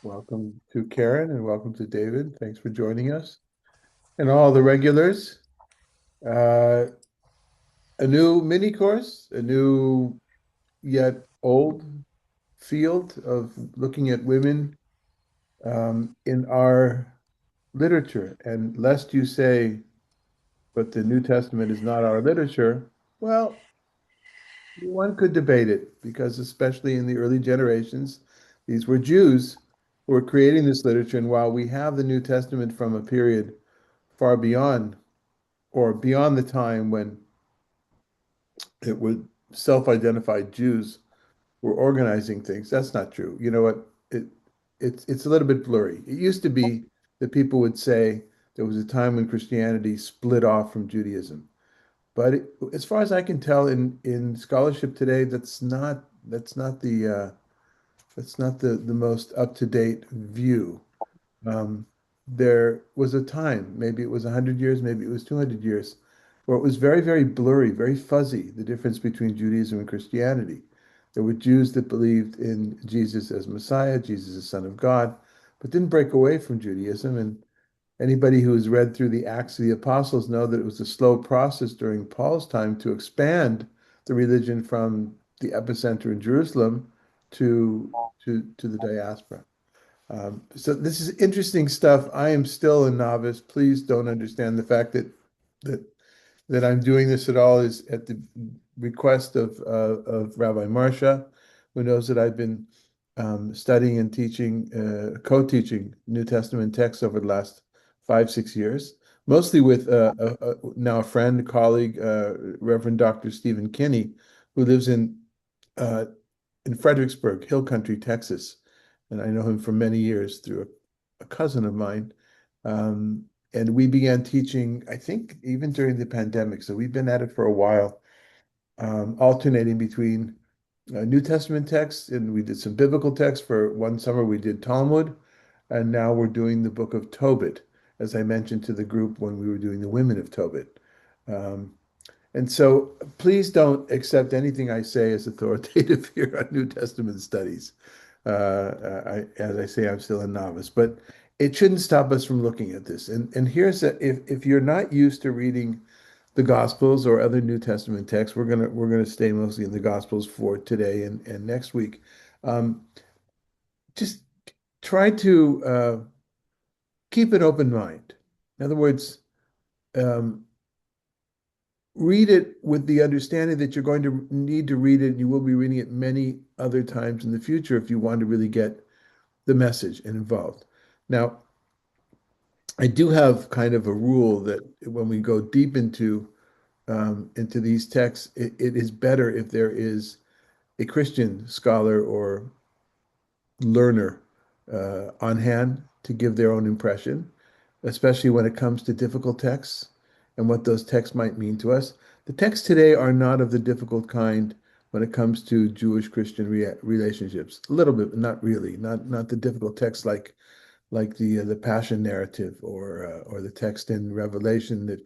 Welcome to Karen and welcome to David. Thanks for joining us. And all the regulars. Uh, a new mini course, a new yet old field of looking at women in our literature. And lest you say, but the New Testament is not our literature, well, one could debate it because, especially in the early generations, these were Jews who were creating this literature. And while we have the New Testament from a period far beyond or beyond the time when it was self-identified Jews were organizing things. That's not true. You know what? It's a little bit blurry. It used to be that people would say there was a time when Christianity split off from Judaism. But as far as I can tell in scholarship today, that's not the most up-to-date view. Um, there was a time, maybe it was 100 years, maybe it was 200 years, where it was very, very blurry, very fuzzy, the difference between Judaism and Christianity. There were Jews that believed in Jesus as Messiah, Jesus as Son of God, but didn't break away from Judaism. And anybody who has read through the Acts of the Apostles know that it was a slow process during Paul's time to expand the religion from the epicenter in Jerusalem to to the diaspora. So this is interesting stuff. I am still a novice. Please don't understand the fact that that I'm doing this at all is at the request of Rabbi Marsha, who knows that I've been studying and teaching, co-teaching New Testament texts over the last 5, 6 years, mostly with now a friend, colleague, Reverend Dr. Stephen Kinney, who lives uh, in Fredericksburg, Hill Country, Texas. And I know him for many years through a cousin of mine. Um, and we began teaching, I think, even during the pandemic. So we've been at it for a while, alternating between New Testament texts, and we did some biblical texts. For one summer, we did Talmud, and now we're doing the book of Tobit, as I mentioned to the group when we were doing the women of Tobit. Um, and so please don't accept anything I say as authoritative here on New Testament studies. As I say, I'm still a novice, but it shouldn't stop us from looking at this. And here's if you're not used to reading the Gospels or other New Testament texts, we're gonna stay mostly in the Gospels for today and next week. Um, just try to keep an open mind. In other words, um, read it with the understanding that you're going to need to read it, and you will be reading it many other times in the future if you want to really get the message and involved. Now, I do have kind of a rule that when we go deep into these texts, it is better if there is a Christian scholar or learner on hand to give their own impression, especially when it comes to difficult texts and what those texts might mean to us. The texts today are not of the difficult kind when it comes to Jewish-Christian relationships. A little bit, but not really. Not the difficult texts like the Passion narrative or the text in Revelation that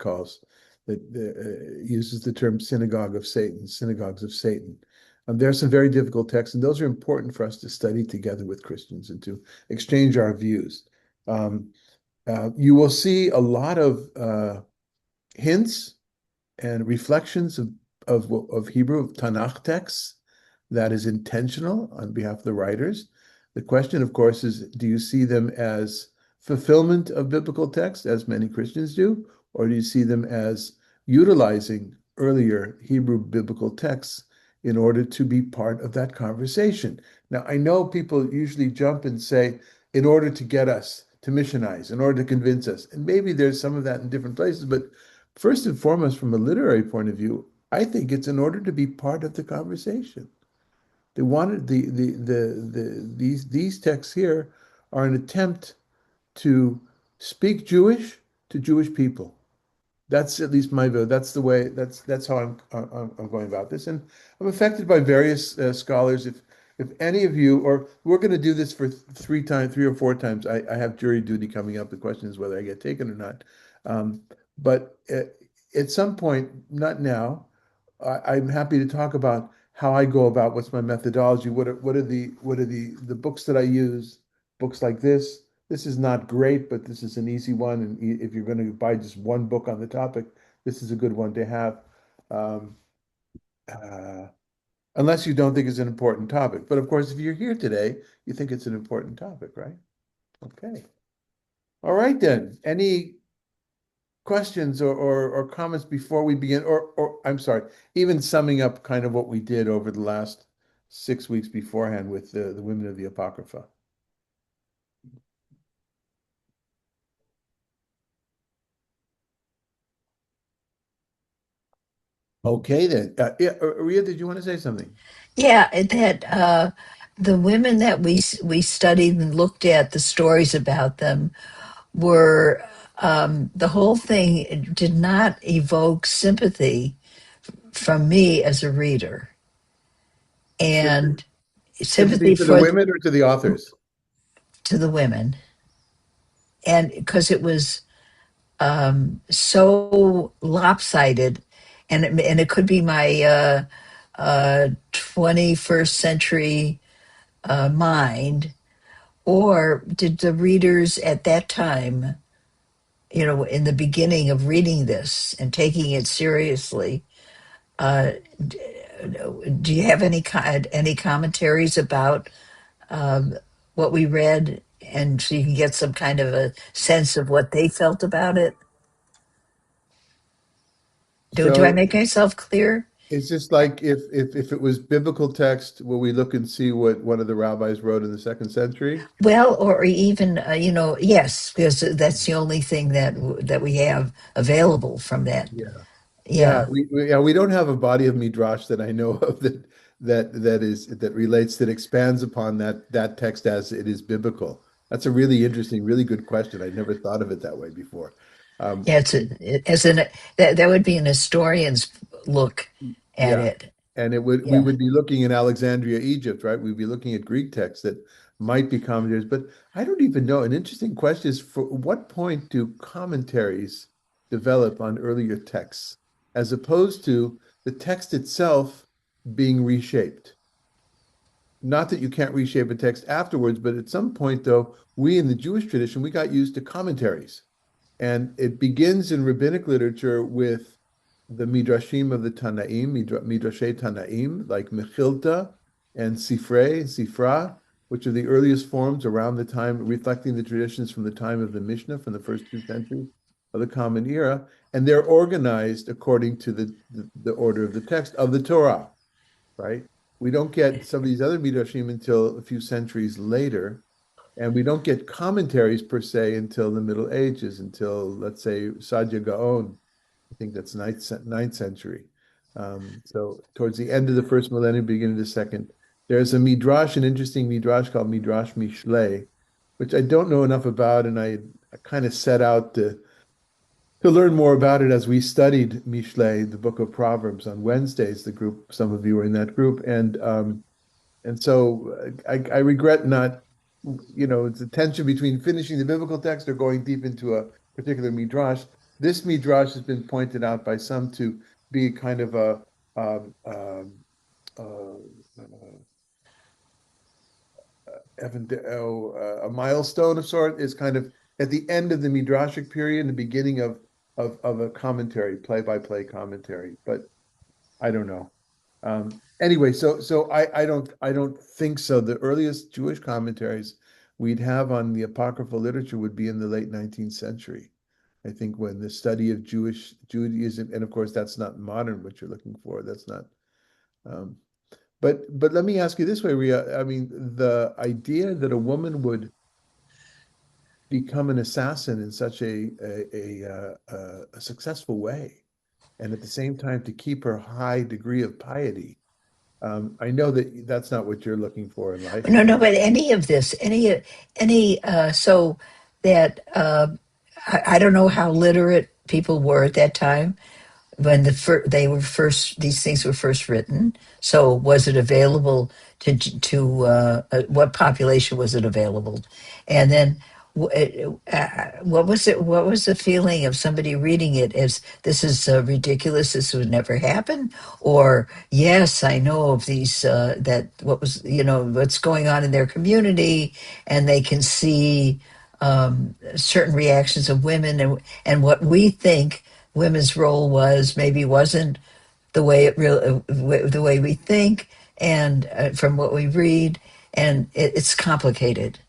uses the term synagogue of Satan, synagogues of Satan. There are some very difficult texts, and those are important for us to study together with Christians and to exchange our views. Um, you will see a lot of hints and reflections of Hebrew, of TaNaKh texts. That is intentional on behalf of the writers. The question, of course, is do you see them as fulfillment of biblical text, as many Christians do, or do you see them as utilizing earlier Hebrew biblical texts in order to be part of that conversation? Now, I know people usually jump and say, in order to get us to missionize, in order to convince us, and maybe there's some of that in different places, but first and foremost, from a literary point of view, I think it's in order to be part of the conversation. They wanted these texts here are an attempt to speak Jewish to Jewish people. That's at least my view. That's the way. That's how I'm going about this, and I'm affected by various scholars. If any of you, or we're going to do this for 3 or 4 times. I have jury duty coming up. The question is whether I get taken or not. But at some point, not now, I'm happy to talk about how I go about what's my methodology. What are the books that I use, books like this. This is not great, but this is an easy one. And if you're going to buy just one book on the topic, this is a good one to have. Um, uh, Unless you don't think it's an important topic. But of course, if you're here today, you think it's an important topic, right? Okay. All right, then. Any questions or comments before we begin? Or I'm sorry, even summing up kind of what we did over the last 6 weeks beforehand with the women of the Apocrypha. Okay, then. Yeah, Ria, did you want to say something? Yeah, that the women that we studied and looked at the stories about them were the whole thing did not evoke sympathy from me as a reader, Sympathy, and sympathy sympathy to the for women or to the authors? to the women, and because it was so lopsided, and it could be my 21st century mind. Or did the readers at that time, in the beginning of reading this and taking it seriously, uh, do you have any commentaries about um, what we read, and so you can get some kind of a sense of what they felt about it? Do I So make myself clear? it's just like if it was biblical text, will we look and see what one of the rabbis wrote in the second century? Well, or even yes, because that's the only thing that we have available from that. Yeah. Yeah, Yeah, we don't have a body of midrash that I know of that relates that expands upon that text as it is biblical. That's a really interesting, really good question. I'd never thought of it that way before. Um, yeah. As in that would be an historian's look at yeah, it. and we Yeah, would be looking in Alexandria, Egypt, right? We'd be looking at Greek texts that might be commentaries, but I don't even know. An interesting question is, for what point do commentaries develop on earlier texts, as opposed to the text itself being reshaped? Not that you can't reshape a text afterwards, but at some point, though, we in the Jewish tradition, we got used to commentaries. And it begins in rabbinic literature with the midrashim of the Tanaim, midrashay Tanaim, like Mechilta and Sifra, which are the earliest forms around the time, reflecting the traditions from the time of the Mishnah, from the first 2 centuries of the Common Era. And they're organized according to the order of the text of the Torah, right? We don't get some of these other midrashim until a few centuries later. And we don't get commentaries per se until the Middle Ages, until, let's say, Sadia Gaon. I think that's ninth century. So towards the end of the first millennium, beginning of the second, there's a midrash, an interesting midrash called Midrash Mishlei, which I don't know enough about, and I kind of set out to learn more about it as we studied Mishlei, the book of Proverbs, on Wednesdays. The group, some of you were in that group, and so I regret not, it's a tension between finishing the biblical text or going deep into a particular midrash. This midrash has been pointed out by some to be kind of um, um, uh, a milestone of sort. Is kind of at the end of the midrashic period and the beginning of a commentary, play-by-play commentary. But I don't know. Anyway, so I don't think so. The earliest Jewish commentaries we'd have on the apocryphal literature would be in the late 19th century. I think when the study of Judaism, and of course that's not modern what you're looking for. That's not. Um, but let me ask you this way, Ria. I mean, the idea that a woman would become an assassin in such a successful way, and at the same time to keep her high degree of piety. I know that that's not what you're looking for in life. no, but any of this, so that I don't know how literate people were at that time when these things were first written. So was it available to what population was it available? And then What was it? What was the feeling of somebody reading it as this is ridiculous? This would never happen, or yes, I know of these that what was what's going on in their community, and they can see certain reactions of women, and what we think women's role was maybe wasn't the way the way we think, and from what we read, and it's complicated.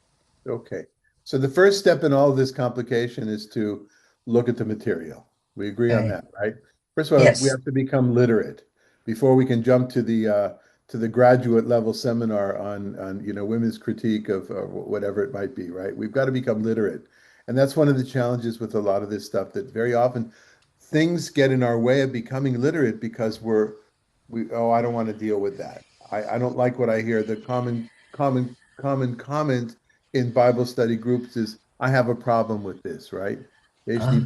Okay. So the first step in all of this complication is to look at the material. We agree on Right? that, right? First of all, we Yes. have to become literate before we can jump to the graduate level seminar on women's critique of whatever it might be, right? We've got to become literate. And that's one of the challenges with a lot of this stuff that very often things get in our way of becoming literate because I don't want to deal with that. I don't like what I hear. The common comment in Bible study groups is, I have a problem with this, right? Uh,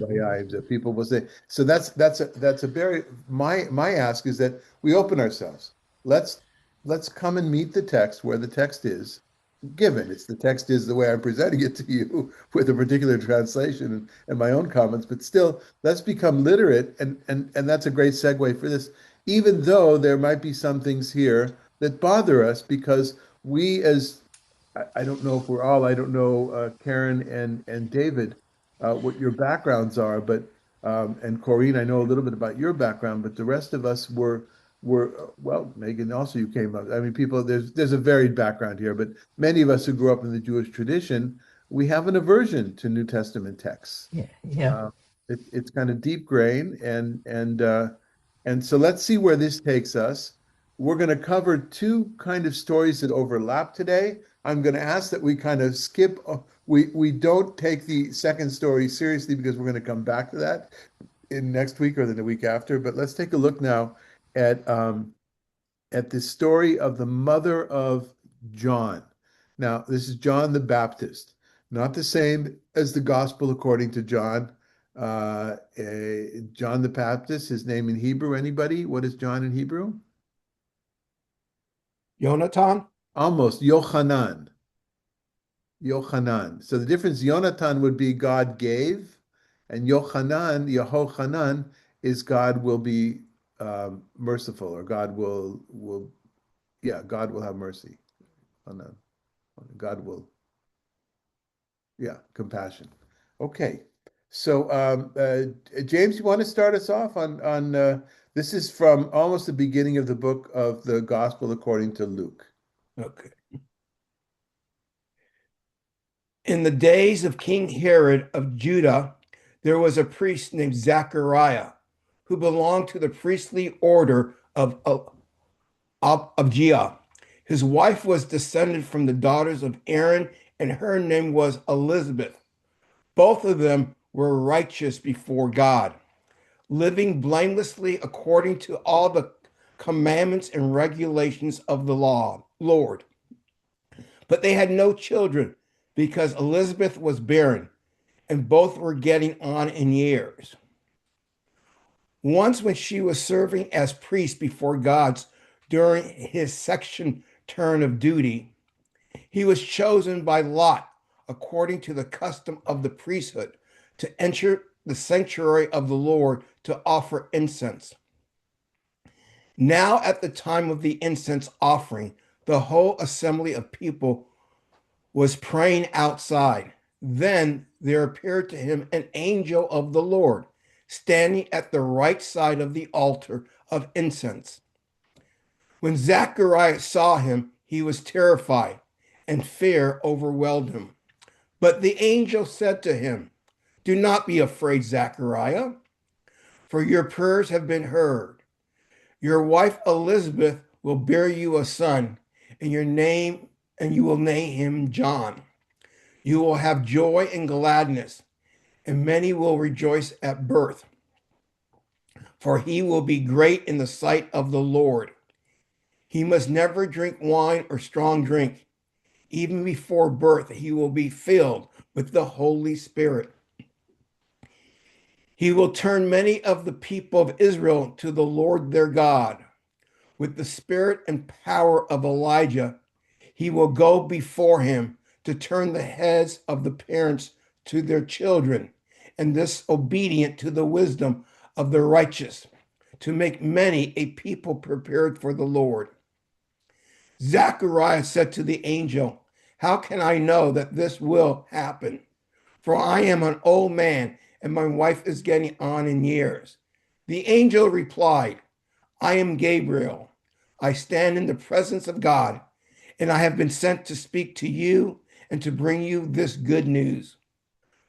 People will say. So that's a very my ask is that we open ourselves. Let's let's come and meet the text where the text is given. It's the text is the way I'm presenting it to you with a particular translation and my own comments, but still, let's become literate, and that's a great segue for this. Even though there might be some things here that bother us because we as I don't know if we're all, I don't know, Karen and David, what your backgrounds are, but and Corrine, I know a little bit about your background, but the rest of us were well, Megan, also you came up. I mean, people, there's a varied background here, but many of us who grew up in the Jewish tradition, we have an aversion to New Testament texts. yeah, yeah, Uh, it's kind of deep grain, and so let's see where this takes us. We're going to cover two kind of stories that overlap today. I'm going to ask that we kind of skip. We don't take the second story seriously because we're going to come back to that in next week or the week after. But let's take a look now at um, at the story of the mother of John. Now, this is John the Baptist, not the same as the Gospel according to John. John the Baptist, his name in Hebrew, anybody? What is John in Hebrew? Jonathan? Almost, Yochanan. Yochanan. So the difference, Yonatan would be God gave, and Yochanan, Yehochanan, is God will be merciful, or God will have mercy. Hanan. God will, yeah, compassion. Okay. So, James, you want to start us off on this is from almost the beginning of the book of the Gospel according to Luke. Okay. In the days of King Herod of Judah, there was a priest named Zachariah who belonged to the priestly order of Abijah. His wife was descended from the daughters of Aaron, and her name was Elizabeth. Both of them were righteous before God, living blamelessly according to all the commandments and regulations of the Lord. But they had no children because Elizabeth was barren and both were getting on in years. Once, when she was serving as priest before God's during his section turn of duty, he was chosen by Lot, according to the custom of the priesthood, to enter the sanctuary of the Lord to offer incense. Now, at the time of the incense offering, the whole assembly of people was praying outside. Then there appeared to him an angel of the Lord, standing at the right side of the altar of incense. When Zacharias saw him, he was terrified, and fear overwhelmed him. But the angel said to him, "Do not be afraid, Zachariah, for your prayers have been heard. Your wife Elizabeth will bear you a son, and you will name him John. You will have joy and gladness, and many will rejoice at birth, for he will be great in the sight of the Lord. He must never drink wine or strong drink. Even before birth, he will be filled with the Holy Spirit. He will turn many of the people of Israel to the Lord their God. With the spirit and power of Elijah, he will go before him to turn the heads of the parents to their children, and this obedient to the wisdom of the righteous, to make many a people prepared for the Lord. Zacharias said to the angel, how can I know that this will happen? For I am an old man, and my wife is getting on in years. The angel replied, I am Gabriel. I stand in the presence of God, and I have been sent to speak to you and to bring you this good news.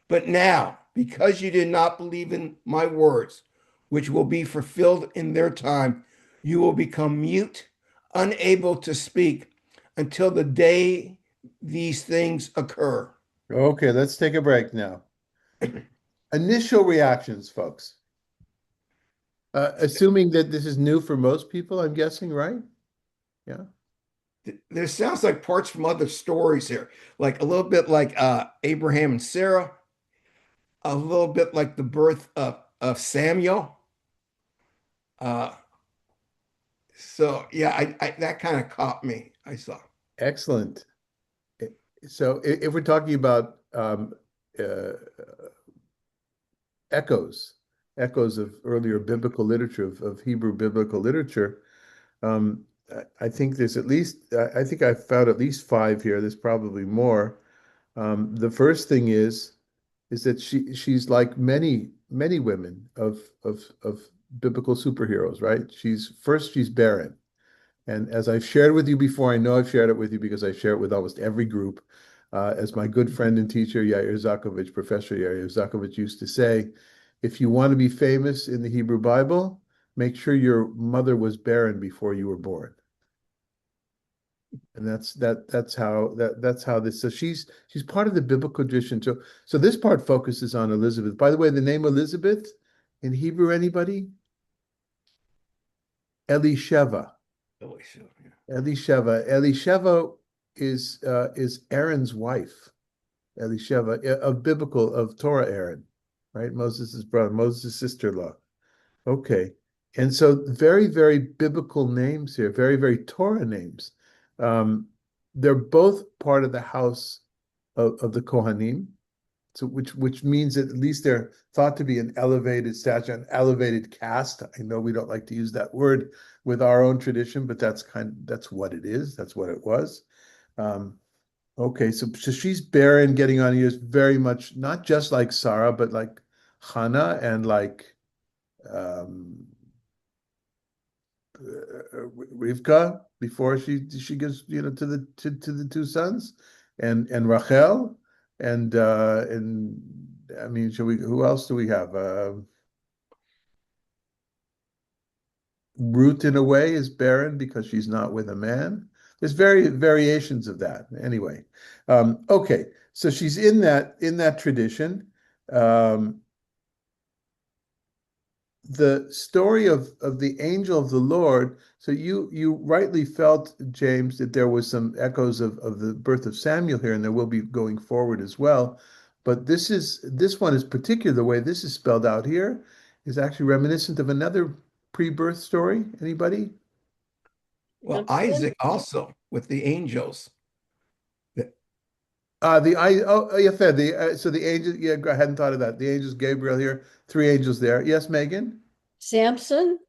But now, because you did not believe in my words, which will be fulfilled in their time, you will become mute, unable to speak until the day these things occur. Okay, let's take a break now. Initial reactions, folks. Assuming that this is new for most people, I'm guessing, right? Yeah. There sounds like parts from other stories here, like a little bit like Abraham and Sarah, a little bit like the birth of Samuel. Uh, so yeah, I that kind of caught me. I saw. Excellent. So if we're talking about uh, echoes, echoes of earlier biblical literature, of Hebrew biblical literature, um, I think there's at least, I think I found at least five here. There's probably more. The first thing is that she's like many women of biblical superheroes, right? She's barren. And as I've shared with you before, I know I've shared it with you because I share it with almost every group. As my good friend and teacher, Yair Zakovich, Professor Yair Zakovich used to say, if you want to be famous in the Hebrew Bible, make sure your mother was barren before you were born. And that's how this. So she's part of the biblical tradition. So this part focuses on Elizabeth. By the way, the name Elizabeth in Hebrew, anybody? Elisheva. Elisheva is Aaron's wife. Elisheva of Torah Aaron, right? Moses' brother, Moses' sister-in-law. Okay. And so very, very biblical names here, very, very Torah names. They're both part of the house of the Kohanim, so which means that at least they're thought to be an elevated stature, an elevated caste. I know we don't like to use that word with our own tradition, but that's what it is. That's what it was. Okay, so she's barren, getting on years, very much not just like Sarah, but like Hannah and like um, Rivka before she gives to the two sons, and Rachel, and I mean, who else do we have? Ruth in a way is barren because she's not with a man. There's variations of that. Anyway, okay, so she's in that tradition. Um, the story of the angel of the Lord. So you rightly felt, James, that there was some echoes of the birth of Samuel here, and there will be going forward as well. But this one is particular. The way this is spelled out here is actually reminiscent of another pre-birth story. Anybody? Well, Isaac also with the angels. The I oh yeah, fair. So the angel. Yeah, I hadn't thought of that. The angels, Gabriel here, three angels there. Yes, Megan. Samson?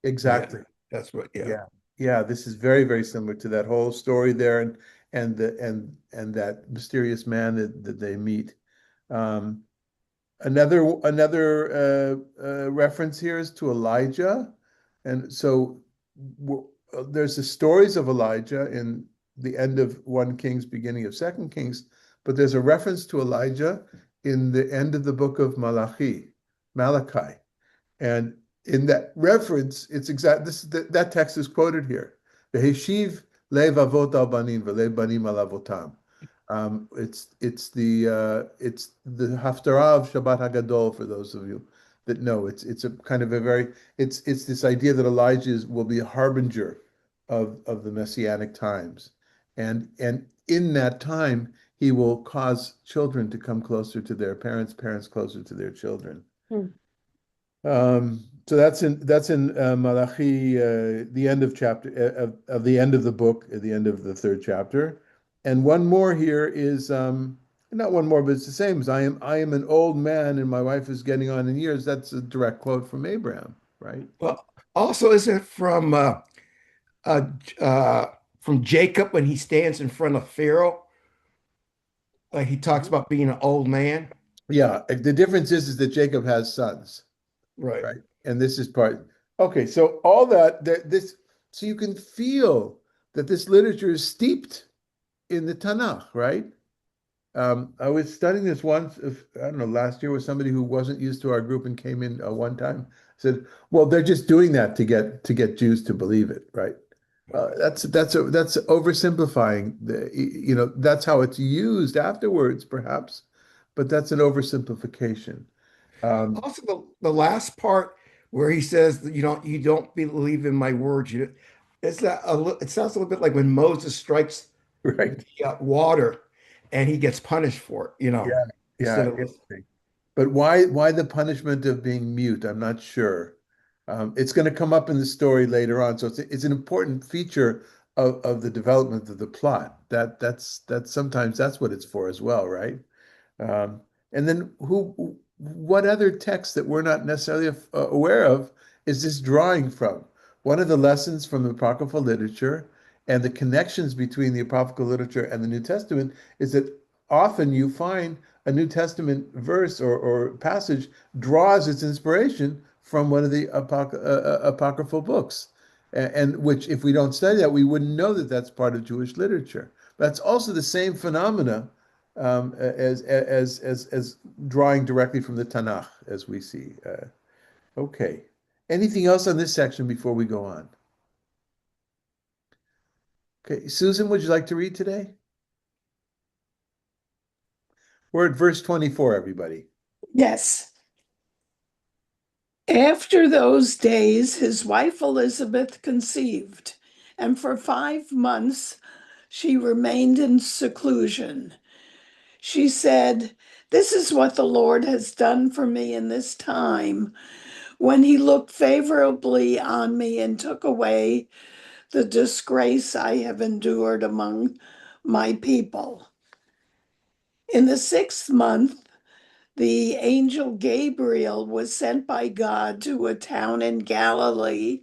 Exactly. Yeah, that's what. Yeah. Yeah. Yeah, this is very, very similar to that whole story there, and that mysterious man that they meet. Um, another reference here is to Elijah, and so there's the stories of Elijah in the end of 1 Kings, beginning of 2 Kings, but there's a reference to Elijah in the end of the book of Malachi. And in that reference, it's exact. That text is quoted here. V'heshiv lev avot al banim v'lev banim al avotam. It's the Haftarah of Shabbat Hagadol for those of you that know. It's a kind of a very it's this idea that Elijah will be a harbinger of the messianic times, and in that time he will cause children to come closer to their parents, parents closer to their children. Hmm. So that's in Malachi, the end of chapter of the end of the book, at the end of the third chapter. And one more here is not one more, but it's the same as I am an old man and my wife is getting on in years. That's a direct quote from Abraham, right? Well, also, is it uh, uh, from Jacob when he stands in front of Pharaoh? Like he talks Mhm. about being an old man. Yeah, the difference is that Jacob has sons, Right. right? And this is part. Okay, so all this, so you can feel that this literature is steeped in the TaNaKh, right? I was studying this once, I don't know, last year with somebody who wasn't used to our group and came in one time. Said, "Well, they're just doing that to get Jews to believe it, right?" That's oversimplifying. That's how it's used afterwards, perhaps, but that's an oversimplification. Um, Also, the last part where he says that you don't believe in my words. It sounds a little bit like when Moses strikes right? the water and he gets punished for it, Yeah, instead yeah. of Interesting. But why the punishment of being mute? I'm not sure. It's going to come up in the story later on, so it's an important feature of the development of the plot. That's sometimes that's what it's for as well, right? Um, and then what other text that we're not necessarily aware of is this drawing from? One of the lessons from the apocryphal literature and the connections between the apocryphal literature and the New Testament is that often you find a New Testament verse or passage draws its inspiration from one of the apocryphal books, and which, if we don't study that, we wouldn't know that that's part of Jewish literature. That's also the same phenomena as drawing directly from the TaNaKh, as we see. Okay. Anything else on this section before we go on? Okay, Susan, would you like to read today? We're at verse 24, everybody. Yes. After those days, his wife Elizabeth conceived, and for 5 months she remained in seclusion. She said, "This is what the Lord has done for me in this time, when he looked favorably on me and took away the disgrace I have endured among my people." In the 6th month, the angel Gabriel was sent by God to a town in Galilee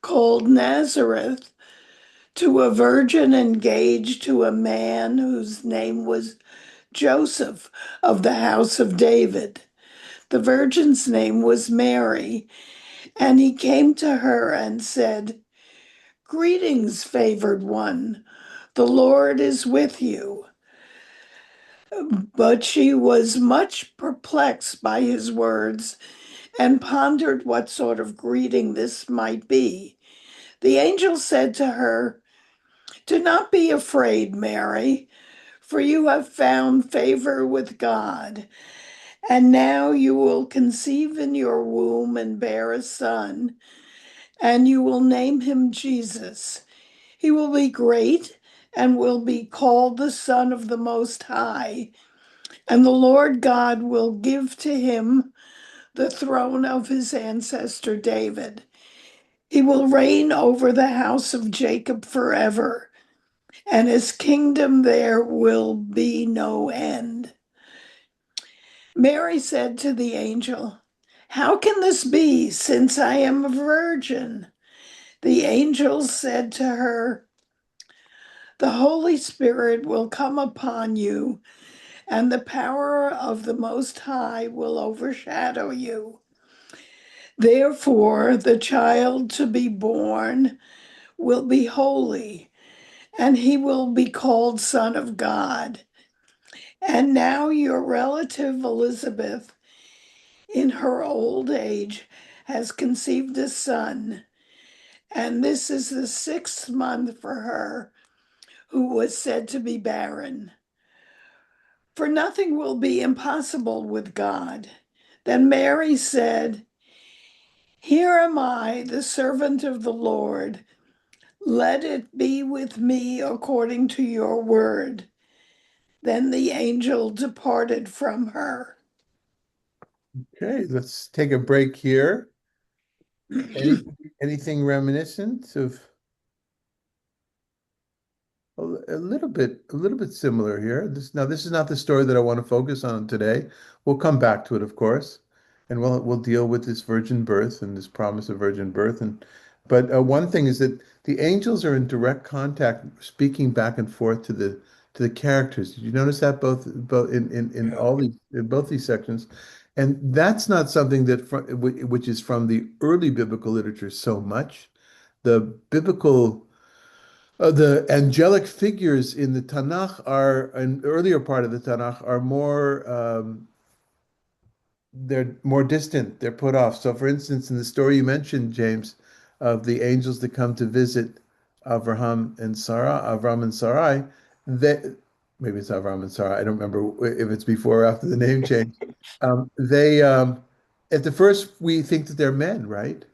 called Nazareth, to a virgin engaged to a man whose name was Joseph, of the house of David. The virgin's name was Mary, and he came to her and said, "Greetings, favored one, the Lord is with you." But she was much perplexed by his words and pondered what sort of greeting this might be. The angel said to her, "Do not be afraid, Mary, for you have found favor with God. And now you will conceive in your womb and bear a son, and you will name him Jesus. He will be great and will be called the Son of the Most High. And the Lord God will give to him the throne of his ancestor David. He will reign over the house of Jacob forever, and his kingdom there will be no end." Mary said to the angel, "How can this be, since I am a virgin?" The angel said to her, "The Holy Spirit will come upon you, and the power of the Most High will overshadow you. Therefore, the child to be born will be holy, and he will be called Son of God. And now your relative Elizabeth, in her old age, has conceived a son, and this is the 6th month for her who was said to be barren. For nothing will be impossible with God." Then Mary said, "Here am I, the servant of the Lord. Let it be with me according to your word." Then the angel departed from her. Okay, let's take a break here. Any, anything reminiscent of A little bit similar here. This is not the story that I want to focus on today. We'll come back to it, of course, and we'll deal with this virgin birth and this promise of virgin birth. But one thing is that the angels are in direct contact, speaking back and forth to the characters. Did you notice that both in Yeah. all these in both these sections? And that's not something which is from the early biblical literature so much. The biblical the angelic figures in the TaNaKh are, an earlier part of the TaNaKh, are more they're more distant. They're put off. So, for instance, in the story you mentioned, James, of the angels that come to visit Avram and Sarai, that maybe it's Avram and Sarai. I don't remember if it's before or after the name change. They At the first we think that they're men, right?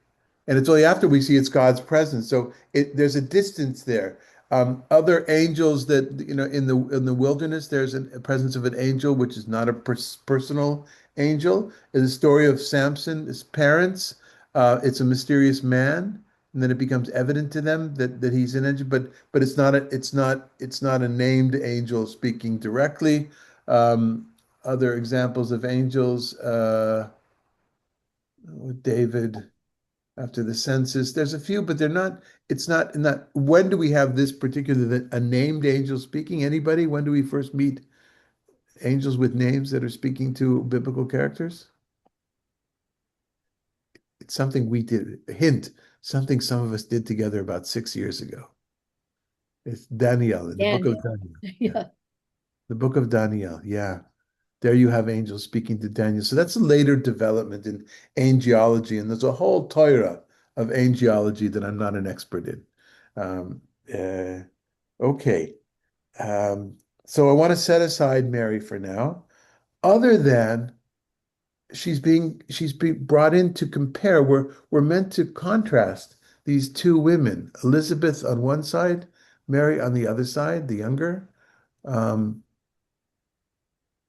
And it's only after we see it's God's presence. So there's a distance there. Other angels that in the wilderness, there's a presence of an angel which is not a personal angel. Is the story of Samson, his parents. It's a mysterious man, and then it becomes evident to them that he's an angel. But it's not a named angel speaking directly. Other examples of angels, David after the census. There's a few, but they're not. It's not. When do we have this particular a named angel speaking? Anybody? When do we first meet angels with names that are speaking to biblical characters? It's something we did. A hint. Something some of us did together about 6 years ago. It's Daniel in the book of Daniel. Daniel. Yeah, Yeah. the book of Daniel. Yeah. There you have angels speaking to Daniel. So that's a later development in angelology, and there's a whole Torah of angelology that I'm not an expert in. Um, uh, okay. Um, so I want to set aside Mary for now, other than she's being brought in to compare. We're meant to contrast these two women, Elizabeth on one side, Mary on the other side, the younger. Um,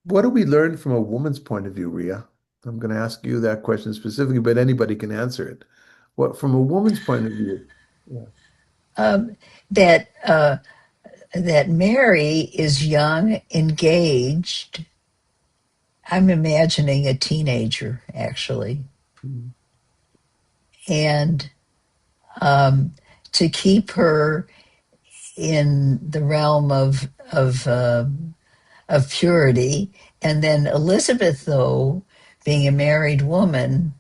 What do we learn from a woman's point of view, Ria? I'm going to ask you that question specifically, but anybody can answer it. What, from a woman's point of view? Yeah. Um, that that Mary is young, engaged. I'm imagining a teenager actually, Mhm. and um, to keep her in the realm of purity. And then Elizabeth, though, being a married woman,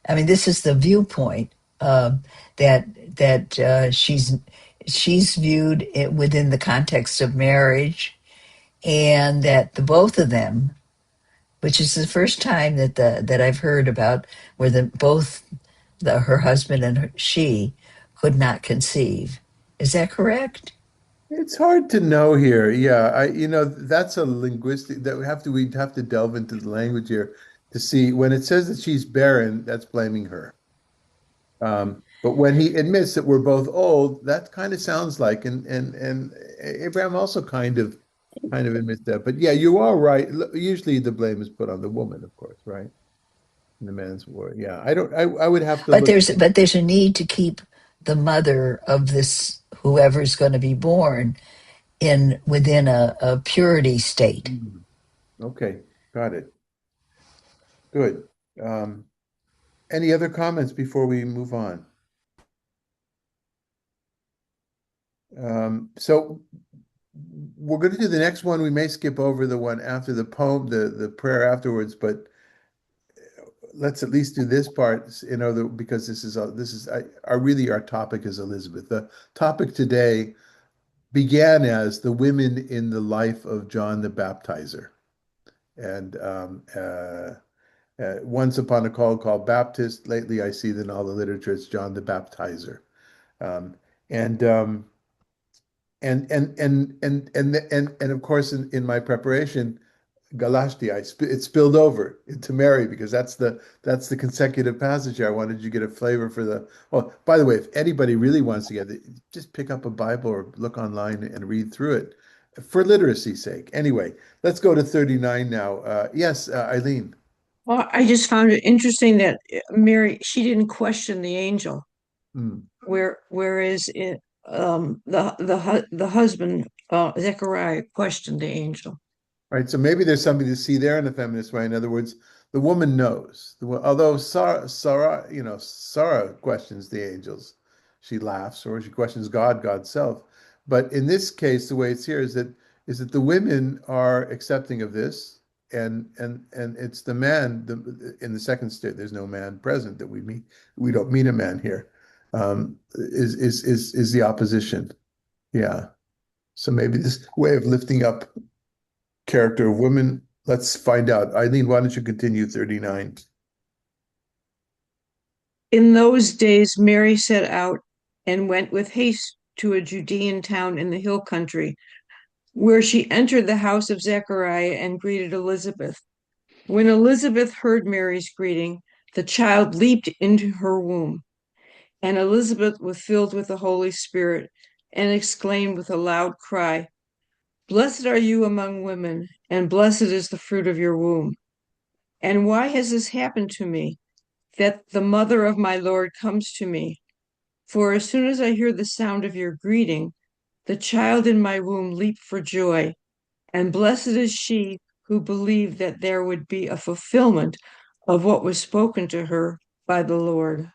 I mean, this is the viewpoint uh, that she's viewed it within the context of marriage, and that the both of them, which is the first time that I've heard about where her husband and she could not conceive. Is that correct? It's hard to know here. Yeah, that's a linguistic that we'd have to delve into the language here to see when it says that she's barren, that's blaming her. But when he admits that we're both old, that kind of sounds like, and Abraham also kind of admits that. But yeah, you are right. Usually the blame is put on the woman, of course, right? In the man's war. Yeah, I don't. I would have to But look. there's a need to keep the mother of this whoever's going to be born in within a purity state. Hmm. Okay, got it. Good. Um, any other comments before we move on? So we're going to do the next one. We may skip over the one after the poem, the prayer afterwards, but let's at least do this part, because really our topic is Elizabeth. The topic today began as the women in the life of John the Baptizer, and once upon a called Baptist. Lately, I see that in all the literature it's John the Baptizer, um, and and of course in my preparation. Galashti, it spilled over into Mary because that's the consecutive passage here. I wanted you to get a flavor for the. Oh, by the way, if anybody really wants to get it, just pick up a Bible or look online and read through it for literacy's sake. Anyway, let's go to 39 now. Yes, Eileen. Well, I just found it interesting that Mary, she didn't question the angel, Hmm. whereas the husband, Zechariah, questioned the angel. Right. So maybe there's something to see there in the feminist way. In other words, the woman knows. Although Sarah questions the angels, she laughs, or she questions God, God's self. But in this case, the way it's here is that the women are accepting of this, and it's the man. In the second state, there's no man present that we meet. We don't meet a man here. Is the opposition? Yeah. So maybe this way of lifting up character of women. Let's find out. Eileen, why don't you continue 39? In those days, Mary set out and went with haste to a Judean town in the hill country, where she entered the house of Zechariah and greeted Elizabeth. When Elizabeth heard Mary's greeting, the child leaped into her womb, and Elizabeth was filled with the Holy Spirit and exclaimed with a loud cry, "Blessed are you among women, and blessed is the fruit of your womb. And why has this happened to me, that the mother of my Lord comes to me? For as soon as I hear the sound of your greeting, the child in my womb leaped for joy, and blessed is she who believed that there would be a fulfillment of what was spoken to her by the Lord."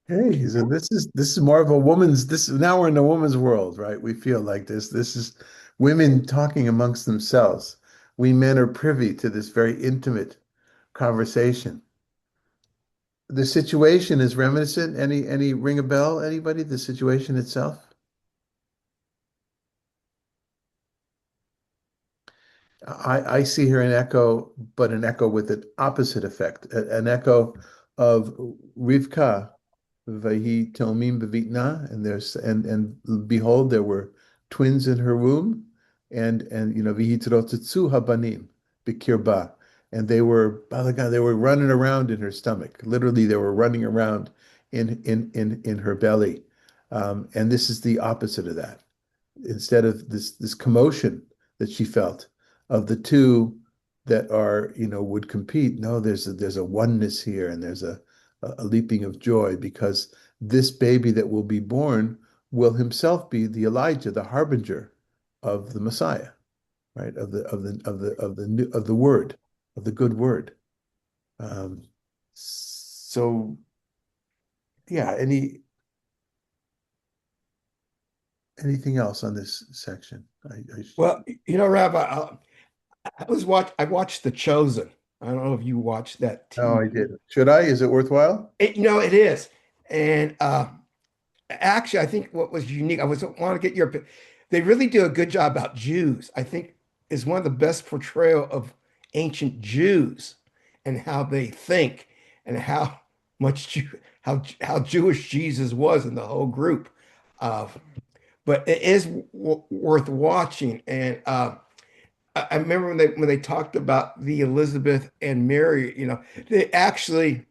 Hey, so this is more of a woman's this now we're in a woman's world, right? We feel like this. This is women talking amongst themselves. We men are privy to this very intimate conversation. The situation is reminiscent. Any ring a bell? Anybody? The situation itself? I see here an echo, but an echo with an opposite effect, an echo of Rivka, Vahi Tomim Bevitna, and behold, there were twins in her womb, and Vihi Trotetsu Habanim Bikirba, and they were running around in her stomach. Literally, they were running around in her belly, and this is the opposite of that. Instead of this commotion that she felt of the two that would compete. No, there's a oneness here, and there's a leaping of joy because this baby that will be born will himself be the Elijah, the harbinger of the Messiah, right? Of the word, of the good word. So yeah, anything else on this section? Well, Rabbi, I watched The Chosen. I don't know if you watched that Oh, I TV. did. Should I? Is it worthwhile? It is. And actually, I think what was unique, I was want to get your they really do a good job about Jews. I think is one of the best portrayal of ancient Jews and how they think and how much how Jewish Jesus was in the whole group. Uh, but it is worth watching. And I remember when they talked about the Elizabeth and Mary, they actually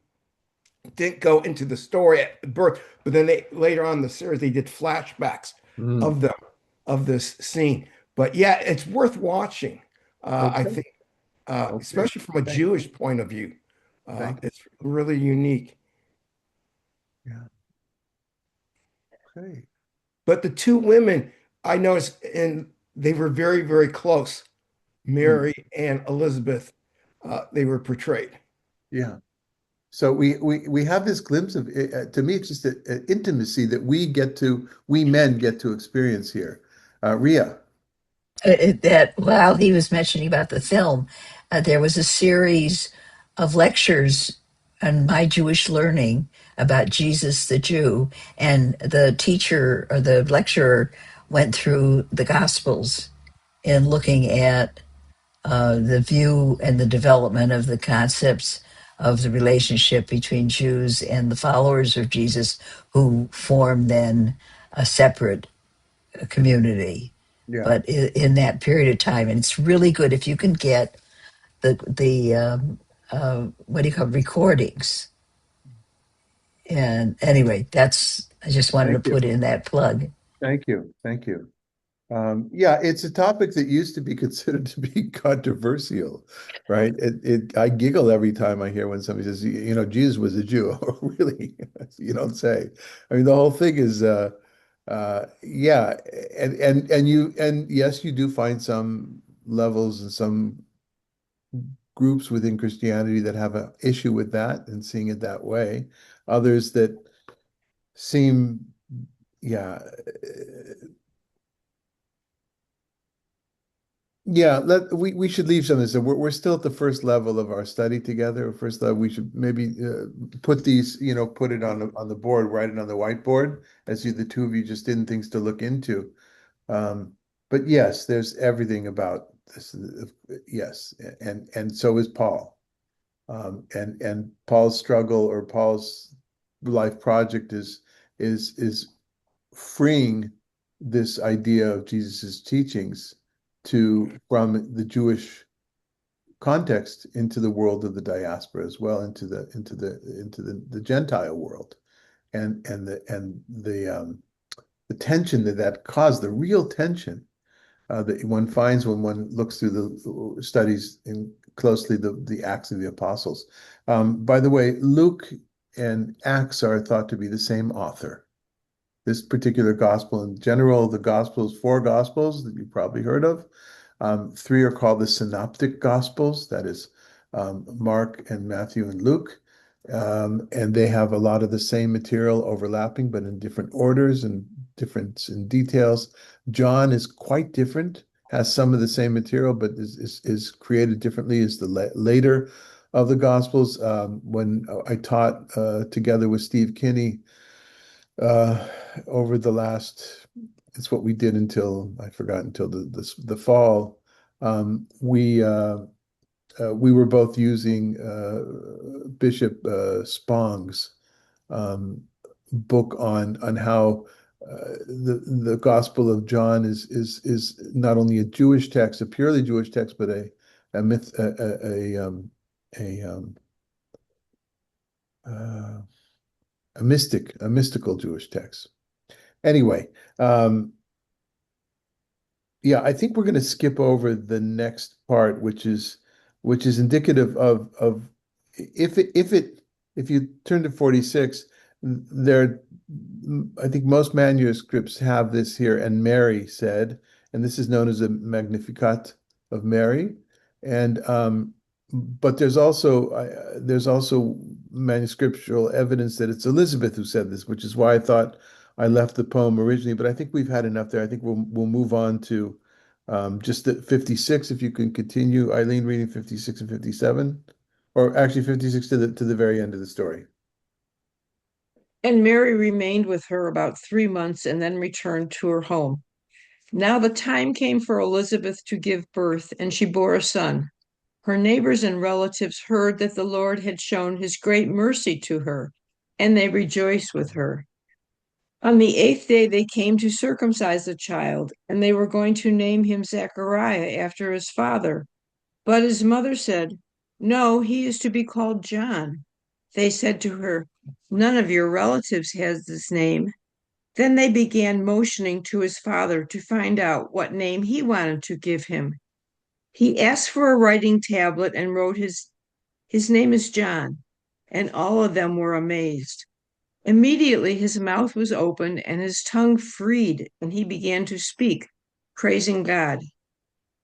didn't go into the story at birth, but then they later on in the series they did flashbacks Mm, of them of this scene. But yeah, it's worth watching. I okay. think, Okay. especially from a Thank you. Jewish point of view, Thank you. it's really unique. Yeah. Okay. But the two women I noticed, and they were very, very close. Mm, Mary and Elizabeth, they were portrayed. yeah. So we have this glimpse of to me it's just an intimacy that we men get to experience here. Ria. That while he was mentioning about the film, there was a series of lectures on my Jewish learning about Jesus the Jew, and the teacher or the lecturer went through the Gospels in looking at the view and the development of the concepts of the relationship between Jews and the followers of Jesus, who form then a separate community. Yeah. But in that period of time, and it's really good if you can get the what do you call it, recordings. And anyway, that's I just wanted to Thank you. put in that plug. Thank you. Thank you. Yeah, it's a topic that used to be considered to be controversial, right? I giggle every time I hear when somebody says, Jesus was a Jew. Oh, really? You don't say. I mean, the whole thing is Yeah, and yes, you do find some levels and some groups within Christianity that have an issue with that and seeing it that way. Others that seem, yeah, yeah. We should leave some of this. So we're still at the first level of our study together. First level, we should maybe put these, put it on the board, write it on the whiteboard, as you the two of you just didn't things to look into. But yes, there's everything about this. Yes, and so is Paul. And Paul's struggle or Paul's life project is freeing this idea of Jesus's teachings to from the Jewish context into the world of the diaspora as well, into the Gentile world, and the tension that caused, the real tension that one finds when one looks through the studies in closely the Acts of the Apostles. By the way, Luke and Acts are thought to be the same author. This particular gospel, in general, the gospels, four gospels that you've probably heard of. Three are called the synoptic gospels, that is Mark and Matthew and Luke. And they have a lot of the same material overlapping, but in different orders and difference in details. John is quite different, has some of the same material, but is created differently, is the later of the Gospels. When I taught together with Steve Kinney uh, over the last, it's what we did until, I forgot, until the fall. We were both using Bishop Spong's book on how the Gospel of John is not only a Jewish text, a purely Jewish text, but a myth a uh, a mystical Jewish text. Anyway, um, yeah, I think we're going to skip over the next part, which is indicative of if you turn to 46, there, I think most manuscripts have this here, and Mary said, and this is known as a Magnificat of Mary, and but there's also manuscriptural evidence that it's Elizabeth who said this, which is why I thought I left the poem originally, but I think we've had enough there. I think we'll move on to just the 56, if you can continue, Eileen, reading 56 and 57, or actually 56 to the very end of the story. And Mary remained with her about 3 months and then returned to her home. Now the time came for Elizabeth to give birth, and she bore a son. Her neighbors and relatives heard that the Lord had shown his great mercy to her, and they rejoiced with her. On the 8th day, they came to circumcise the child, and they were going to name him Zechariah after his father. But his mother said, "No, he is to be called John." They said to her, "None of your relatives has this name." Then they began motioning to his father to find out what name he wanted to give him. He asked for a writing tablet and wrote his name is John, and all of them were amazed. Immediately his mouth was opened and his tongue freed, and he began to speak, praising God.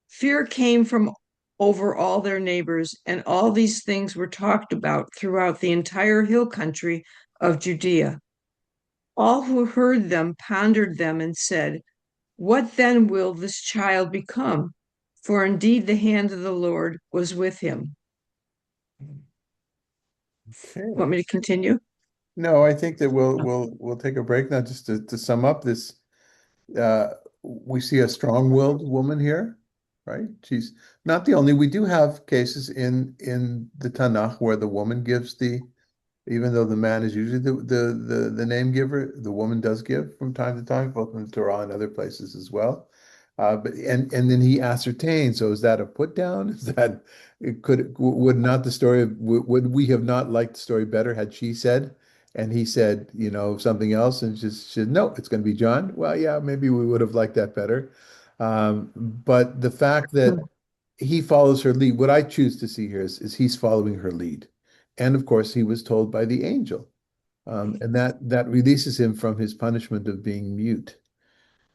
Fear came from over all their neighbors, and all these things were talked about throughout the entire hill country of Judea. All who heard them pondered them and said, "What then will this child become?" For indeed the hand of the Lord was with him. Okay. Want me to continue? No, I think that we'll take a break now just to sum up this. Uh, we see a strong-willed woman here, right? She's not the only. We do have cases in the TaNaKh where the woman gives even though the man is usually the name giver, the woman does give from time to time, both in the Torah and other places as well. But then he ascertains. So is that a put down? Is that would not the story would we have not liked the story better had she said, and he said, something else, and just said, no, it's going to be John. Well, yeah, maybe we would have liked that better. But the fact that he follows her lead, what I choose to see here is he's following her lead. And of course, he was told by the angel And that releases him from his punishment of being mute.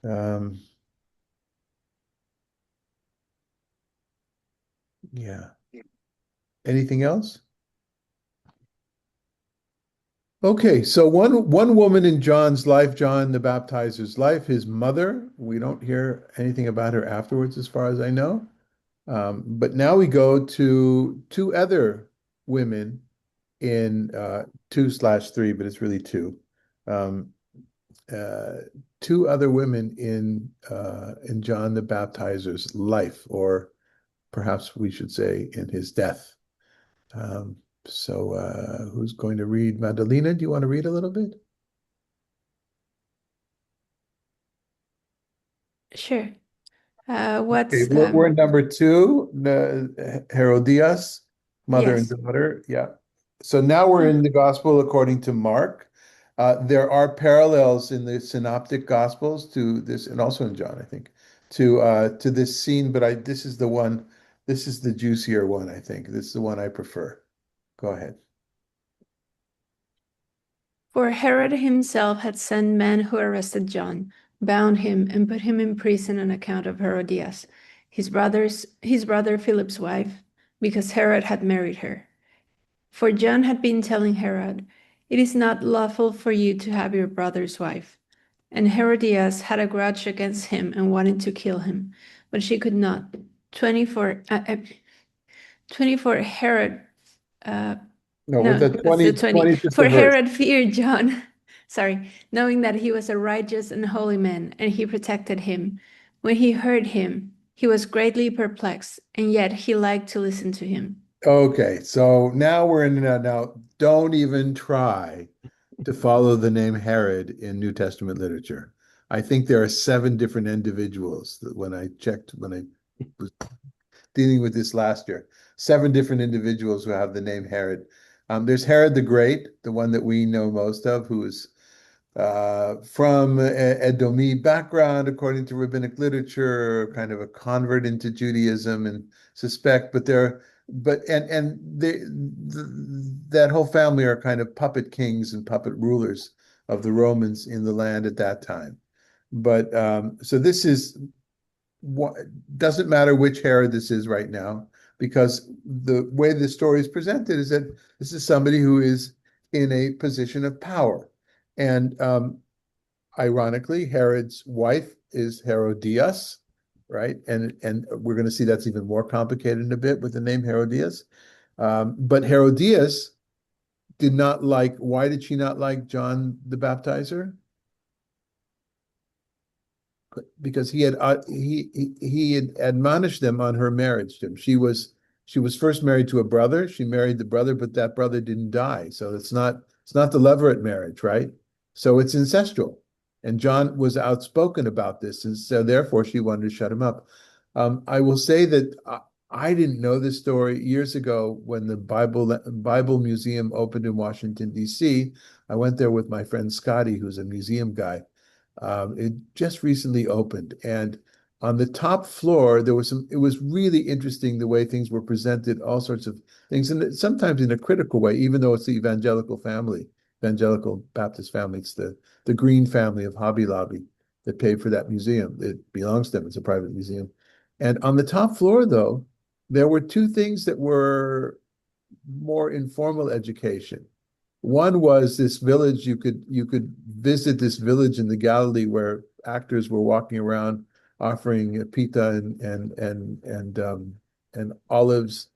Um, yeah. Anything else? Okay, so one woman in John's life, John the Baptizer's life, his mother, we don't hear anything about her afterwards, as far as I know. But now we go to two other women in 2/3, but it's really two. Um, uh, Two other women in John the Baptizer's life, or perhaps we should say in his death. Um, so who's going to read? Magdalena, do you want to read a little bit? Sure. Okay, What's we're in number two, the Herodias, mother and yes. daughter. Yeah. So now we're Uh, in the gospel according to Mark. There are parallels in the synoptic gospels to this, and also in John, I think, to this scene. But this is the one, this is the juicier one, I think. This is the one I prefer. Go ahead. For Herod himself had sent men who arrested John, bound him, and put him in prison on account of Herodias, his brother Philip's wife, because Herod had married her. For John had been telling Herod, "It is not lawful for you to have your brother's wife." And Herodias had a grudge against him and wanted to kill him, but she could not. 24, 24 Herod uh, No, with No, the that's the 20, 20. 20 just For the verse. Herod feared John, sorry, knowing that he was a righteous and holy man, and he protected him. When he heard him, he was greatly perplexed, and yet he liked to listen to him. Okay, so now we're in now. Don't even try to follow the name Herod in New Testament literature. I think there are seven different individuals that when I checked, when I was dealing with this last year, seven different individuals who have the name Herod. There's Herod the Great, the one that we know most of, who is from Edomi background, according to rabbinic literature, kind of a convert into Judaism and suspect, but that whole family are kind of puppet kings and puppet rulers of the Romans in the land at that time. But so this is what doesn't matter which Herod this is right now, because the way the story is presented is that this is somebody who is in a position of power. And ironically, Herod's wife is Herodias, right? And we're going to see that's even more complicated in a bit with the name Herodias. But Herodias did not like, why did she not like John the Baptizer? Because he had admonished them on her marriage to him. She was first married to a brother. She married the brother, but that brother didn't die. So it's not the levirate marriage, right? So it's incestual. And John was outspoken about this, and so therefore she wanted to shut him up. I will say that I didn't know this story years ago when the Bible Museum opened in Washington, D.C. I went there with my friend Scotty, who's a museum guy. It just recently opened, and on the top floor there was some. It was really interesting the way things were presented, all sorts of things, and sometimes in a critical way. Even though it's the evangelical Baptist family, it's the Green family of Hobby Lobby that paid for that museum. It belongs to them. It's a private museum, and on the top floor, though, there were two things that were more informal education. One was this village. You could visit this village in the Galilee where actors were walking around offering pita and olives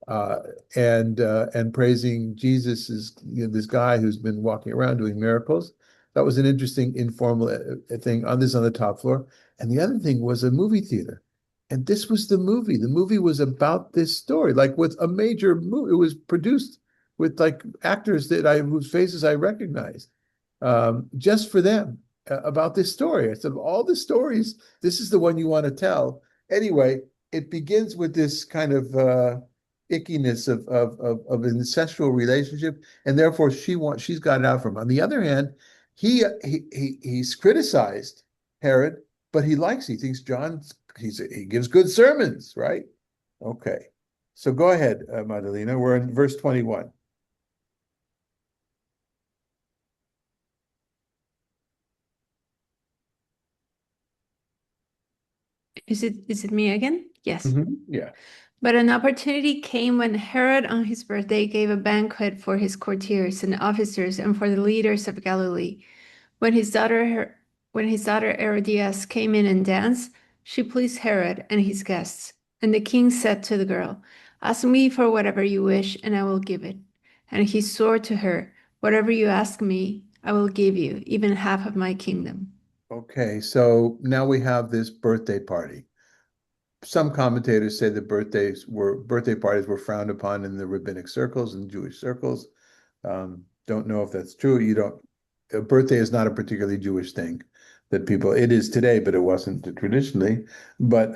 uh, and praising Jesus as this guy who's been walking around doing miracles. That was an interesting informal thing on the top floor. And the other thing was a movie theater. And this was the movie. The movie was about this story, like with a major movie. It was produced with like actors whose faces I recognized, just for them about this story. I said, of all the stories, this is the one you want to tell. Anyway, it begins with this kind of ickiness of an incestual relationship, and therefore she's got it out from him. On the other hand, he's criticized Herod, but he thinks he gives good sermons, right? Okay. So go ahead, Madalena. We're in verse 21. Is it me again? Yes. Yeah. But an opportunity came when Herod on his birthday gave a banquet for his courtiers and officers and for the leaders of Galilee. When his daughter Herodias came in and danced, she pleased Herod and his guests. And the king said to the girl, "Ask me for whatever you wish, and I will give it." And he swore to her, "Whatever you ask me, I will give you, even half of my kingdom." Okay, so now we have this birthday party. Some commentators say that birthday parties were frowned upon in the rabbinic circles and Jewish circles. Don't know if that's true. A birthday is not a particularly Jewish thing that people, it is today, but it wasn't traditionally. But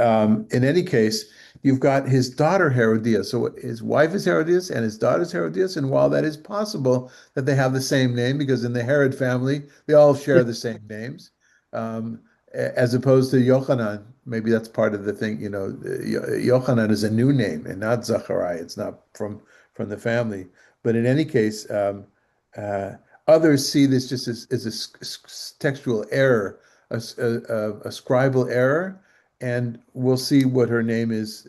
in any case, you've got his daughter Herodias. So his wife is Herodias and his daughter is Herodias. And while that is possible that they have the same name, because in the Herod family, they all share the same names, um, as opposed to Yochanan, maybe that's part of the thing, Yochanan is a new name and not Zachariah. It's not from the family. But in any case, uh, others see this just as a textual error, a scribal error, and we'll see what her name is,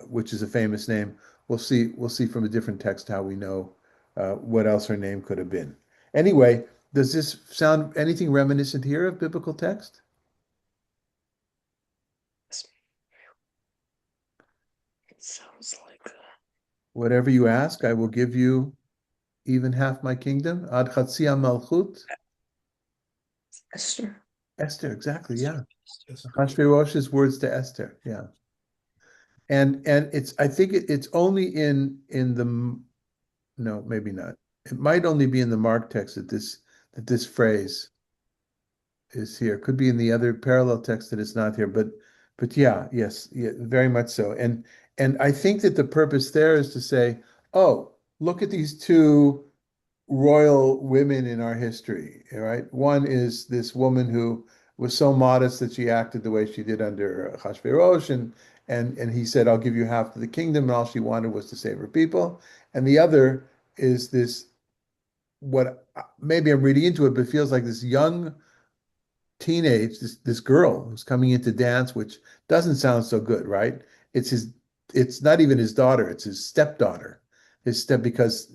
which is a famous name. We'll see from a different text how we know what else her name could have been. Anyway, does this sound anything reminiscent here of biblical text? It sounds like Whatever you ask, I will give you even half my kingdom. Ad chatzia malchut. Esther. Esther, exactly, yeah. Hashverosh's words to Esther, yeah. And it's I think it's only in the no, maybe not. It might only be in the Mark text that this phrase is here. Could be in the other parallel text that it's not here, but yeah, yes, yeah, very much so. And I think that the purpose there is to say, oh, look at these two royal women in our history, right? One is this woman who was so modest that she acted the way she did under Hashverosh, and he said, "I'll give you half of the kingdom," and all she wanted was to save her people. And the other is this, what maybe I'm reading into it, but feels like this young this girl who's coming in to dance, which doesn't sound so good, right? It's not even his daughter, it's his stepdaughter. Because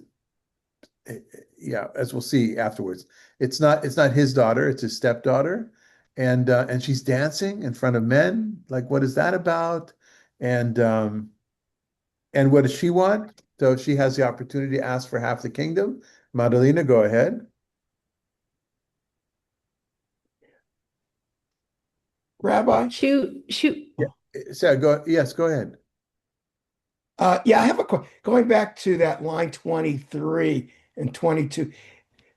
yeah, as we'll see afterwards, it's not his daughter, it's his stepdaughter, and she's dancing in front of men. Like, what is that about? And and what does she want? So she has the opportunity to ask for half the kingdom. Madalena, go ahead. Rabbi? She Yeah. So yes, go ahead. Yeah, I have going back to that line 23 and 22,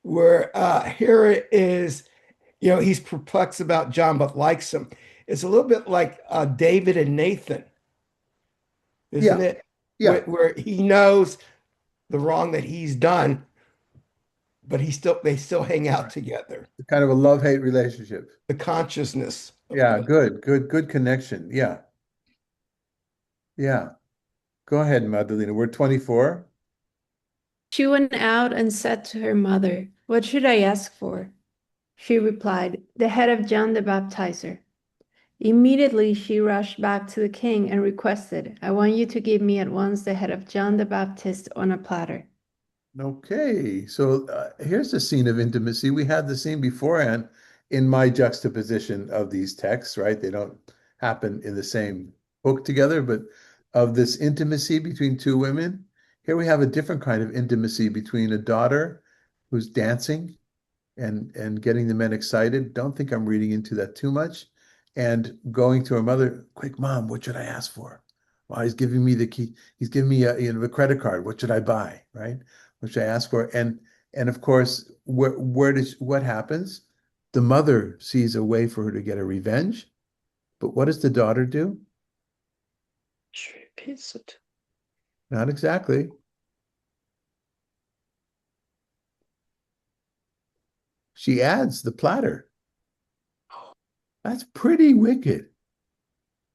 where here it is, he's perplexed about John, but likes him. It's a little bit like David and Nathan, isn't Yeah, it? yeah. Where he knows the wrong that he's done, but they still hang out together. Kind of a love-hate relationship. The consciousness of Yeah, the good connection. Yeah, yeah. Go ahead, Madalena. We're 24. she went out and said to her mother, "What should I ask for?" She replied, "The head of John the Baptizer." Immediately she rushed back to the king and requested, "I want you to give me at once the head of John the Baptist on a platter." Okay, so here's the scene of intimacy. We had the scene beforehand in my juxtaposition of these texts, right? They don't happen in the same book together, but of this intimacy between two women. Here we have a different kind of intimacy between a daughter who's dancing and getting the men excited. Don't think I'm reading into that too much. And going to her mother, quick, mom, what should I ask for? Well, he's giving me the key. He's giving me a credit card. What should I buy? Right? What should I ask for? And of course, what happens? The mother sees a way for her to get a revenge, but what does the daughter do? She repeats it. Not exactly. She adds the platter. That's pretty wicked.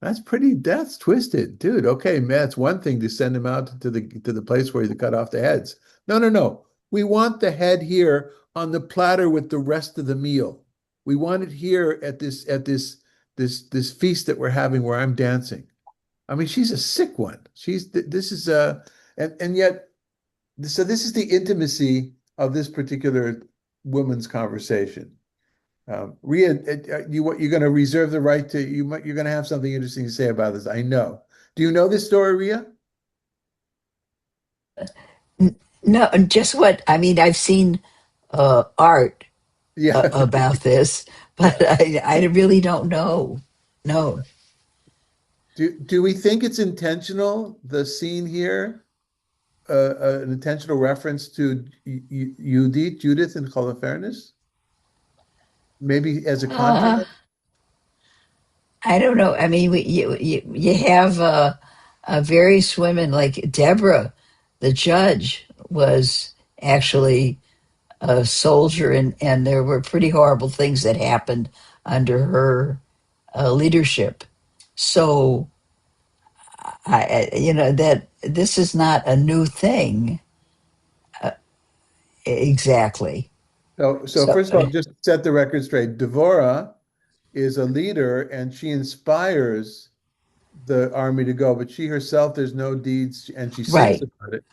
That's twisted, dude. Okay, man, it's one thing to send him out to the place where you cut off the heads. No, no, no. We want the head here on the platter with the rest of the meal. We want it here at this this feast that we're having where I'm dancing. I mean, she's a sick one. This is and yet so this is the intimacy of this particular woman's conversation. Ria, you're going to reserve the right to you're going to have something interesting to say about this. I know. Do you know this story, Ria? No, just what I mean, I've seen art Yeah. about this, but I really don't know. No. Do we think it's intentional, the scene here, an intentional reference to Judith and Holofernes? Maybe as a Uh, contrast? I don't know. I mean, you have various women like Deborah, the judge, was actually a soldier, and there were pretty horrible things that happened under her leadership. So, that this is not a new thing exactly. So So, first of all, just to set the record straight, Devorah is a leader and she inspires the army to go, but she herself, there's no deeds, and she sings right. about it.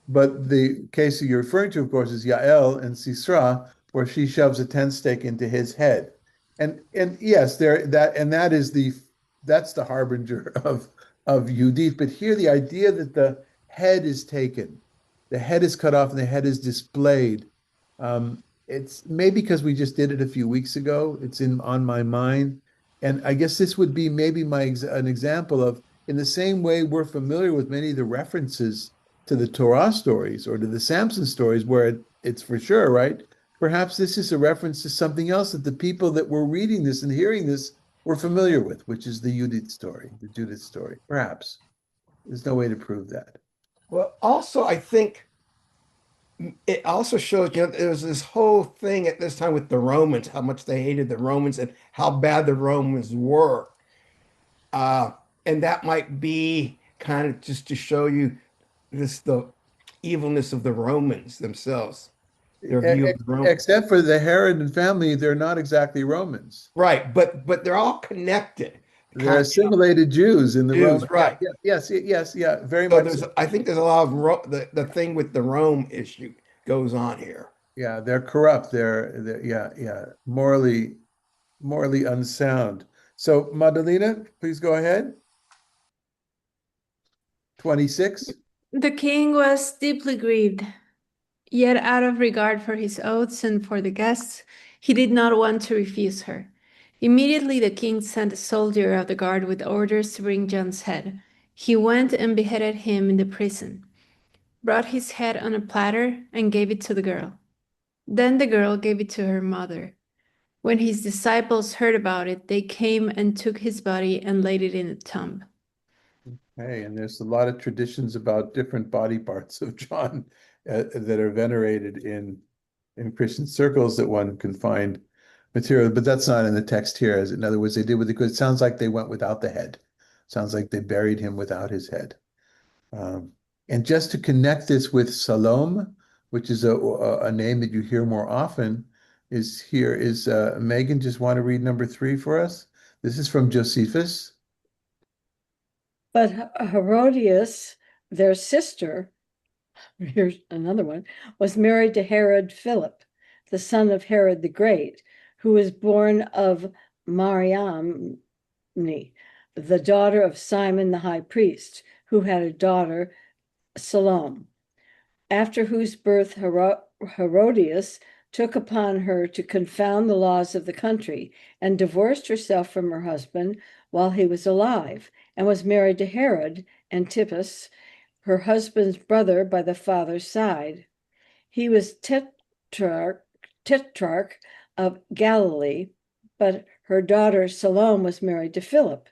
But the case that you're referring to, of course, is Yael and Sisra, where she shoves a tent stake into his head. And yes, that is that's the harbinger of Judith. But here the idea that the head is taken, the head is cut off and the head is displayed. It's maybe because we just did it a few weeks ago. It's in on my mind. And I guess this would be maybe an example of in the same way we're familiar with many of the references to the Torah stories or to the Samson stories where it's for sure, right? Perhaps this is a reference to something else that the people that were reading this and hearing this were familiar with, which is the Judith story. Perhaps. There's no way to prove that. Well, also, I think it also shows, there was this whole thing at this time with the Romans, how much they hated the Romans and how bad the Romans were. Uh, and that might be kind of just to show you the evilness of the Romans themselves, their view of the Romans. Except for the Herod and family, they're not exactly Romans. Right, but they're all connected. They're Kind of assimilated Jews in the Jews, Roman. Yeah, right. yeah, yes, yes, yeah, very So much there's, so. I think there's a lot of the thing with the Rome issue goes on here. Yeah, they're corrupt. They're yeah, yeah, morally unsound. So, Madalena, please go ahead. 26. The king was deeply grieved, yet out of regard for his oaths and for the guests, he did not want to refuse her. Immediately the king sent a soldier of the guard with orders to bring John's head. He went and beheaded him in the prison, brought his head on a platter, and gave it to the girl. Then the girl gave it to her mother. When his disciples heard about it, they came and took his body and laid it in a tomb. Hey, and there's a lot of traditions about different body parts of John that are venerated in Christian circles that one can find material, but that's not in the text here. As in other words, they did with it sounds like they went without the head. Sounds like they buried him without his head. Um, and just to connect this with Salome, which is a name that you hear more often, is Megan just want to read number 3 for us? This is from Josephus. But Herodias, their sister, here's another one, was married to Herod Philip, the son of Herod the Great, who was born of Mariamne, the daughter of Simon the high priest, who had a daughter, Salome, after whose birth Herodias took upon her to confound the laws of the country and divorced herself from her husband while he was alive, and was married to Herod Antipas, her husband's brother by the father's side. He was tetrarch of Galilee, but her daughter Salome was married to Philip,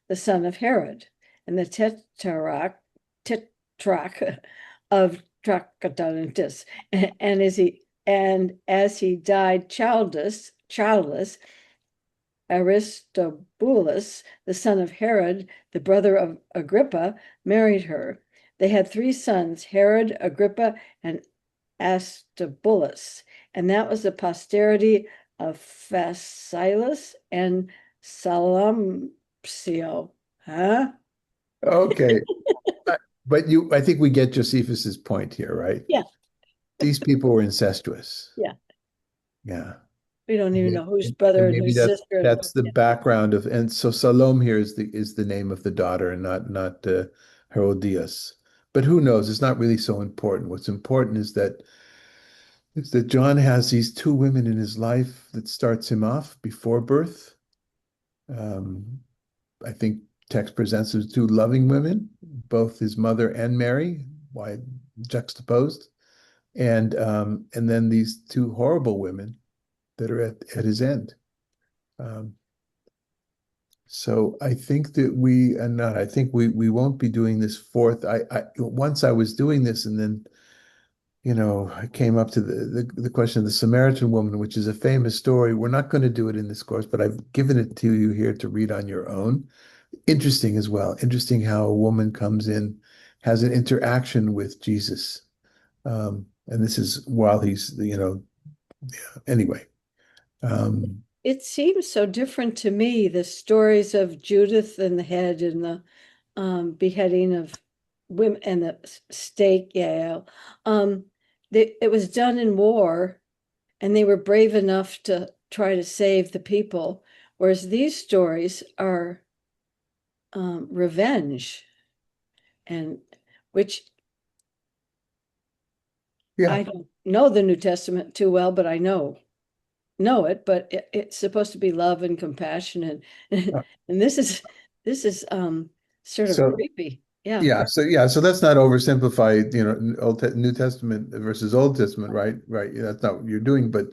the son of Herod, and the tetrarch of Trachonitis. And as he died childless, Aristobulus, the son of Herod, the brother of Agrippa, married her. They had 3 sons, Herod, Agrippa, and Aristobulus. And that was the posterity of Phasaelus and Salamsio, huh? Okay. But I think we get Josephus's point here, right? Yeah, These people were incestuous. yeah. Yeah. We don't even And know whose brother and maybe whose sister. that's the background of, and so Salome here is the name of the daughter, and not Herodias. But who knows? It's not really so important. What's important is that John has these two women in his life that starts him off before birth. Um, I think text presents as two loving women, both his mother and Mary, why juxtaposed, and then these two horrible women that are at his end. Um, so I think that we and not. I think we won't be doing this fourth. I once I was doing this, and then I came up to the question of the Samaritan woman, which is a famous story. We're not going to do it in this course, but I've given it to you here to read on your own. Interesting as well. Interesting how a woman comes in, has an interaction with Jesus. And this is while anyway. It seems so different to me, the stories of Judith and the head and the beheading of women and the stake. Yeah. It was done in war, and they were brave enough to try to save the people, whereas these stories are revenge, and which Yeah. I don't know the New Testament too well, but I know it, but it's supposed to be love and compassion, and this is sort of So creepy. Yeah. so let's not oversimplify, New Testament versus Old Testament, right? Right. Yeah, that's not what you're doing, but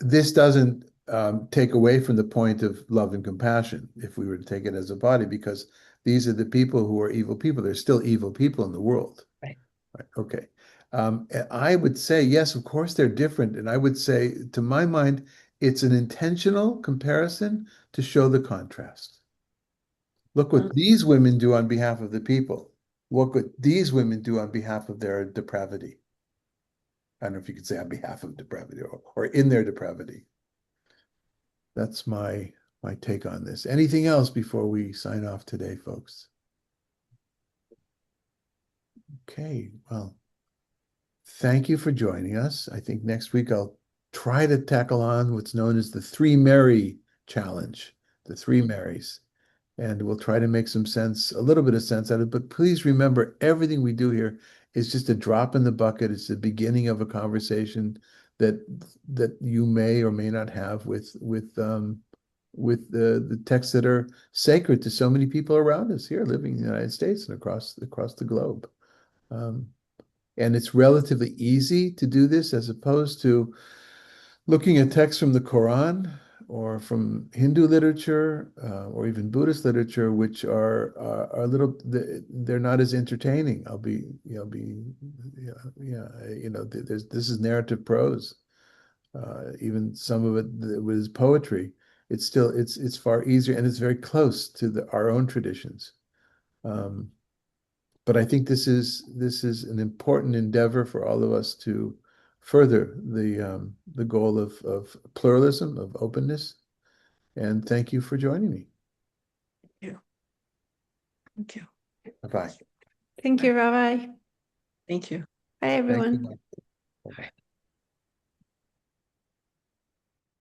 this doesn't take away from the point of love and compassion if we were to take it as a body, because these are the people who are evil people. There's still evil people in the world. Right. Right. Okay. And I would say, yes, of course they're different. And I would say, to my mind, it's an intentional comparison to show the contrast. Look what these women do on behalf of the people. Look what these women do on behalf of their depravity. I don't know if you could say on behalf of depravity or in their depravity. That's my take on this. Anything else before we sign off today, folks? Okay, well, thank you for joining us. I think next week I'll try to tackle on what's known as the Three Mary Challenge, the Three Marys. And we'll try to make a little bit of sense out of it. But please remember, everything we do here is just a drop in the bucket. It's the beginning of a conversation that you may or may not have with the texts that are sacred to so many people around us here, living in the United States and across the globe. And it's relatively easy to do this as opposed to looking at texts from the Quran or from Hindu literature or even Buddhist literature, which are a little, they're not as entertaining. This is narrative prose. Even some of it was poetry. It's far easier, and it's very close to our own traditions. But I think this is an important endeavor for all of us to further the goal of pluralism, of openness. And thank you for joining me. Thank you. Thank you. Bye-bye. Thank you, Rabbi. Thank you. Bye, Thank everyone. you. Bye-bye.